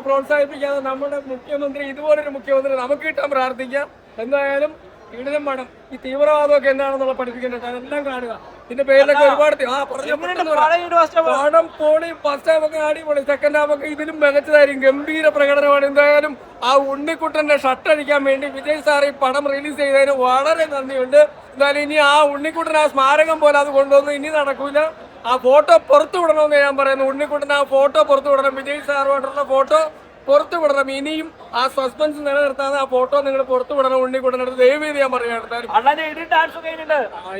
പ്രോത്സാഹിപ്പിക്കാതെ നമ്മുടെ മുഖ്യമന്ത്രി ഇതുപോലൊരു മുഖ്യമന്ത്രി നമുക്ക് കിട്ടാൻ പ്രാർത്ഥിക്കാം. എന്തായാലും ഇടലും വേണം. ഈ തീവ്രവാദമൊക്കെ എന്താണെന്നുള്ള പഠിപ്പിക്കേണ്ടത് അതെല്ലാം കാണുക. ഇതിന്റെ പേരിലൊക്കെ ഒരുപാട് പടം പോളി. ഫസ്റ്റ് ഹാഫ് ഒക്കെ അടിപൊളി, സെക്കൻഡ് ഹാഫ് ഒക്കെ ഇതിലും മികച്ചതായിരിക്കും. ഗംഭീര പ്രകടനമാണ്. എന്തായാലും ആ ഉണ്ണിക്കുട്ടന്റെ ഷർട്ട് അടിക്കാൻ വേണ്ടി വിജയ് സാർ ഈ പടം റിലീസ് ചെയ്തതിന് വളരെ നന്ദിയുണ്ട്. എന്തായാലും ഇനി ആ ഉണ്ണിക്കുട്ടൻ ആ സ്മാരകം പോലെ അത് കൊണ്ടുവന്ന് ഇനി നടക്കൂല. ആ ഫോട്ടോ പുറത്തു വിടണമെന്ന് ഞാൻ പറയുന്നു. ഉണ്ണിക്കുട്ടൻ ആ ഫോട്ടോ പുറത്തു വിടണം. വിജയ് സാറുമായിട്ടുള്ള ഫോട്ടോ പുറത്തു വിടണം. ഇനിയും ആ സസ്പെൻസ് നിലനിർത്താതെ ആ ഫോട്ടോ നിങ്ങൾ പുറത്തു വിടണം. ഉണ്ണിക്കുട്ടൻ്റെ അടുത്ത് ദയവ് ചെയ്ത് ഞാൻ പറയുകയാണ്.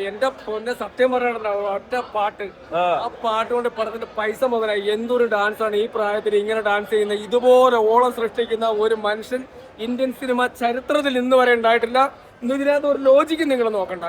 എന്റെ പൊന്നെ സത്യം പറയാനുള്ള ഒറ്റ പാട്ട്, ആ പാട്ട് കൊണ്ട് പടത്തിന്റെ പൈസ മുതലായി. എന്തൊരു ഡാൻസാണ് ഈ പ്രായത്തിൽ ഇങ്ങനെ ഡാൻസ് ചെയ്യുന്ന. ഇതുപോലെ ഓളം സൃഷ്ടിക്കുന്ന ഒരു മനുഷ്യൻ ഇന്ത്യൻ സിനിമ ചരിത്രത്തിൽ ഇന്ന് വരെ ഉണ്ടായിട്ടില്ല. ഇതിനകത്ത് ഒരു ലോജിക്ക് നിങ്ങൾ നോക്കണ്ട.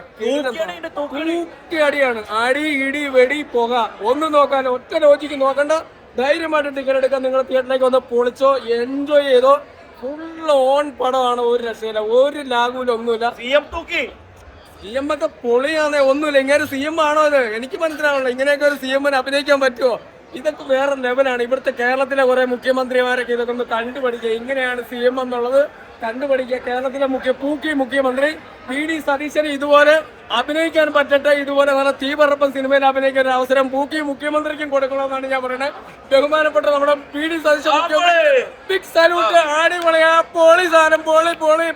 അടിയാണ്, അടി ഇടി വെടി പുക ഒന്നും നോക്കാൻ ഒറ്റ ലോജിക്ക് നോക്കണ്ട. ധൈര്യമായിട്ട് ടിക്കറ്റ് എടുക്കാൻ. നിങ്ങൾ തിയേറ്ററിലേക്ക് വന്ന് പൊളിച്ചോ, എൻജോയ് ചെയ്തോ. ഫുൾ ഓൺ പടമാണ്. ഒരു രക്ഷയില്ല, ഒരു ലാഗൂല, ഒന്നുമില്ല. CM ഒക്കെ പൊളിയാണേ, ഒന്നുമില്ല. ഇങ്ങനെ CM ആണോ അത് എനിക്ക് മനസ്സിലാവണല്ലോ. ഇങ്ങനെയൊക്കെ ഒരു CM-ന് അഭിനയിക്കാൻ പറ്റുമോ? ഇതൊക്കെ വേറെ ലെവലാണ്. ഇവിടുത്തെ കേരളത്തിലെ കുറെ മുഖ്യമന്ത്രിമാരൊക്കെ ഇതൊക്കെ ഒന്ന് കണ്ടുപഠിക്കുക. ഇങ്ങനെയാണ് CM എന്നുള്ളത് കണ്ടുപഠിക്കുക. കേരളത്തിലെ മുഖ്യമന്ത്രി VD സതീശന് ഇതുപോലെ അഭിനയിക്കാൻ പറ്റട്ടെ. ഇതുപോലെ നല്ല തീപറപ്പൻ സിനിമയിൽ അഭിനയിക്കാൻ ഒരു അവസരം മുഖ്യമന്ത്രിക്കും കൊടുക്കണമെന്നാണ് ഞാൻ പറയുന്നത്. ബഹുമാനപ്പെട്ട നമ്മുടെ VD സതീശൻ ബിഗ് സല്യൂട്ട്. അടിപൊളിയാ, പൊളി സാധനം, പൊളി.